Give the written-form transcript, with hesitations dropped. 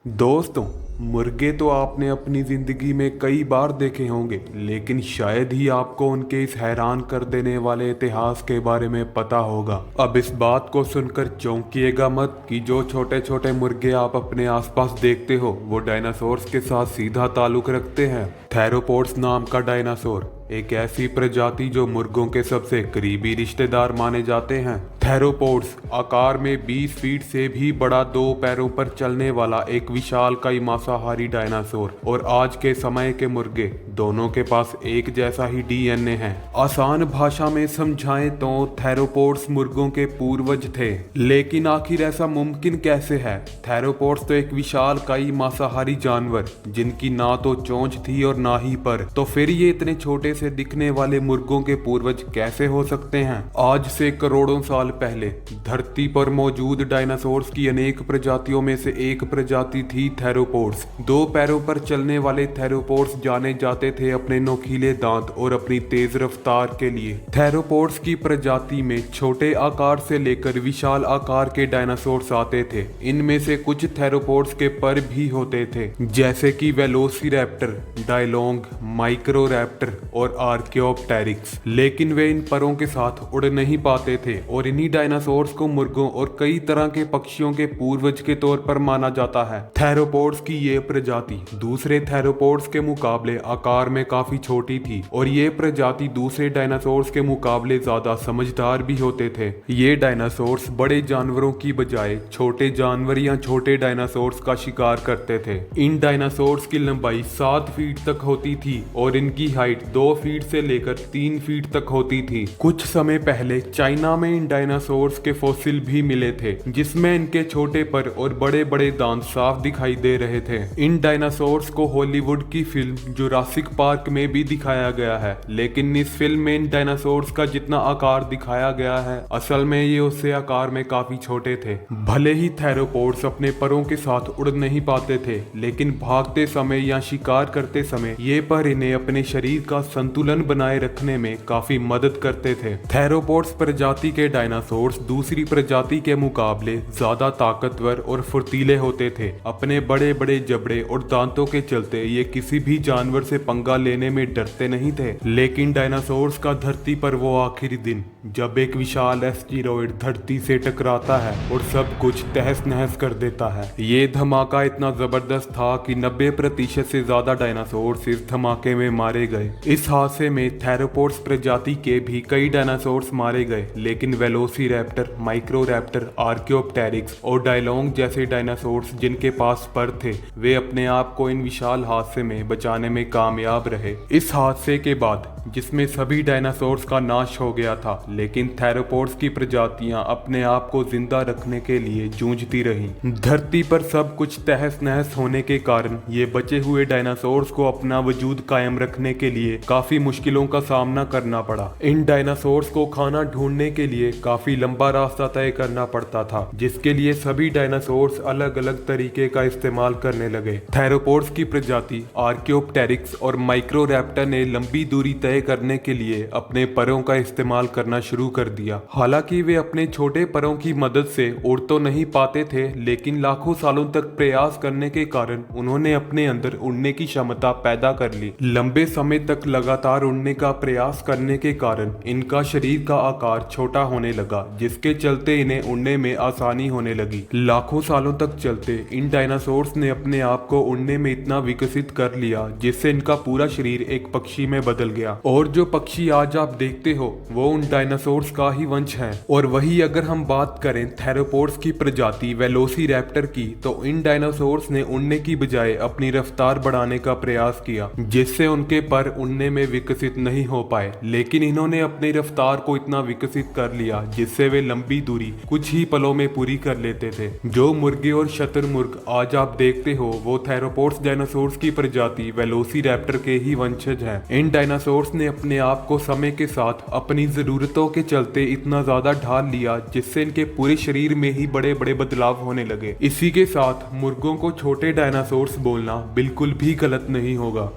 दोस्तों, मुर्गे तो आपने अपनी जिंदगी में कई बार देखे होंगे, लेकिन शायद ही आपको उनके इस हैरान कर देने वाले इतिहास के बारे में पता होगा। अब इस बात को सुनकर चौंकिएगा मत कि जो छोटे छोटे मुर्गे आप अपने आसपास देखते हो वो डायनासोर्स के साथ सीधा ताल्लुक रखते हैं। थेरोपोड्स नाम का डायनासोर एक ऐसी प्रजाति जो मुर्गों के सबसे करीबी रिश्तेदार माने जाते हैं। थेरोपोड्स आकार में 20 फीट से भी बड़ा, 2 पैरों पर चलने वाला एक विशालकाय मांसाहारी डायनासोर और आज के समय के मुर्गे दोनों के पास एक जैसा ही डीएनए है। आसान भाषा में समझाएं तो थेरोपोड्स मुर्गों के पूर्वज थे। लेकिन आखिर ऐसा मुमकिन कैसे है? थेरोपोड्स तो एक विशालकाय मांसाहारी जानवर जिनकी ना तो चोंच थी और ना ही पर, तो फिर ये इतने छोटे से दिखने वाले मुर्गों के पूर्वज कैसे हो सकते हैं? आज से करोड़ों साल पहले धरती पर मौजूद डायनासोर्स की अनेक प्रजातियों में से एक प्रजाति थी थेरोपोड्स। 2 पैरों पर चलने वाले थेरोपोड्स जाने जाते थे अपने नोकीले दांत और अपनी तेज रफ्तार के लिए। थेरोपोड्स की प्रजाति में छोटे आकार से लेकर विशाल आकार के डायनासोर्स आते थे। इनमें से कुछ थेरोपोड्स के पर भी होते थे, जैसे कि वेलोसिरैप्टर, डायलोंग, माइक्रोरैप्टर और आर्कियोप्टेरिक्स। लेकिन वे इन परों के साथ उड़ नहीं पाते थे और इन्हीं डायनासोर्स को मुर्गों और कई तरह के पक्षियों के पूर्वज के तौर पर माना जाता है। थेरोपोड्स की ये प्रजाति दूसरे थेरोपोड्स के मुकाबले आकार में काफी छोटी थी और ये प्रजाति दूसरे डायनासोर्स के मुकाबले ज्यादा समझदार भी होते थे। ये डायनासोर्स बड़े जानवरों की बजाय छोटे जानवर या छोटे डायनासोर्स का शिकार करते थे। इन डायनासोर्स की लंबाई 7 फीट तक होती थी और इनकी हाइट 2 फीट से लेकर 3 फीट तक होती थी। कुछ समय पहले चाइना में इन डायनासोर्स के फॉसिल भी मिले थे, जिसमें इनके छोटे पर और बड़े बड़े दांत साफ दिखाई दे रहे थे। इन डायनासोर्स को हॉलीवुड की फिल्म जुरासिक पार्क में भी दिखाया गया है, लेकिन इस फिल्म में इन डायनासोर्स का जितना आकार दिखाया गया है, असल में ये उससे आकार में काफी छोटे थे। भले ही थेरोपोड्स अपने परों के साथ उड़ नहीं पाते थे, लेकिन भागते समय या शिकार करते समय ये पर इन्हें अपने शरीर का संतुलन बनाए रखने में काफी मदद करते थे। थेरोपोड्स प्रजाति के डायनासोर्स दूसरी प्रजाति के मुकाबले ज्यादा ताकतवर और फुर्तीले होते थे। अपने बड़े बड़े जबड़े और दांतों के चलते ये किसी भी जानवर से पंगा लेने में डरते नहीं थे। लेकिन डायनासोर्स का धरती पर वो आखिरी दिन, जब एक विशाल एस्टेरॉयड धरती से टकराता है और सब कुछ तहस नहस कर देता है। ये धमाका इतना जबरदस्त था कि 90% से ज्यादा डायनासोर्स इस धमाके में मारे गए। इस हादसे में थेरोपोड्स प्रजाति के भी कई डायनासोर्स मारे गए, लेकिन वेलोसिरैप्टर, माइक्रोरैप्टर, आर्कियोप्टेरिक्स और डायलोंग जैसे डायनासोर्स जिनके पास पर थे, वे अपने आप को इन विशाल हादसे में बचाने में कामयाब रहे। इस हादसे के बाद, जिसमें सभी डायनासोर्स का नाश हो गया था, लेकिन थेरोपोड्स की प्रजातियां अपने आप को जिंदा रखने के लिए जूझती रहीं। धरती पर सब कुछ तहस नहस होने के कारण ये बचे हुए डायनासोर्स को अपना वजूद कायम रखने के लिए काफी मुश्किलों का सामना करना पड़ा। इन डायनासोर्स को खाना ढूंढने के लिए काफी लंबा रास्ता तय करना पड़ता था, जिसके लिए सभी डायनासोर्स अलग अलग तरीके का इस्तेमाल करने लगे। थेरोपोड्स की प्रजाति आर्कियोप्टेरिक्स और माइक्रोरैप्टर ने लंबी दूरी तय करने के लिए अपने परों का इस्तेमाल करना शुरू कर दिया। हालांकि वे अपने छोटे परों की मदद से उड़ तो नहीं पाते थे, लेकिन लाखों सालों तक प्रयास करने के कारण उन्होंने अपने अंदर उड़ने की क्षमता पैदा कर ली। लंबे समय तक लगातार उड़ने का प्रयास करने के कारण इनका शरीर का आकार छोटा होने लगा, जिसके चलते इन्हें उड़ने में आसानी होने लगी। लाखों सालों तक चलते इन डायनासोर्स ने अपने आप को उड़ने में इतना विकसित कर लिया, जिससे इनका पूरा शरीर एक पक्षी में बदल गया। और जो पक्षी आज आप देखते हो वो उन डायनासोर्स का ही वंश है। और वही अगर हम बात करें थेरोपोड्स की प्रजाति वेलोसिरैप्टर की, तो इन डायनासोर्स ने उड़ने की बजाय अपनी रफ्तार बढ़ाने का प्रयास किया, जिससे उनके पर उड़ने में विकसित नहीं हो पाए। लेकिन इन्होंने अपनी रफ्तार को इतना विकसित कर लिया जिससे वे लंबी दूरी कुछ ही पलों में पूरी कर लेते थे। जो मुर्गे और शतुरमुर्ग आज आप देखते हो वो थेरोपोड्स डायनासोर्स की प्रजाति वेलोसिरैप्टर के ही वंशज हैं। इन डायनासोर्स ने अपने आप को समय के साथ अपनी जरूरतों के चलते इतना ज्यादा ढाल लिया, जिससे इनके पूरे शरीर में ही बड़े बड़े बदलाव होने लगे। इसी के साथ मुर्गों को छोटे डायनासोर्स बोलना बिल्कुल भी गलत नहीं होगा।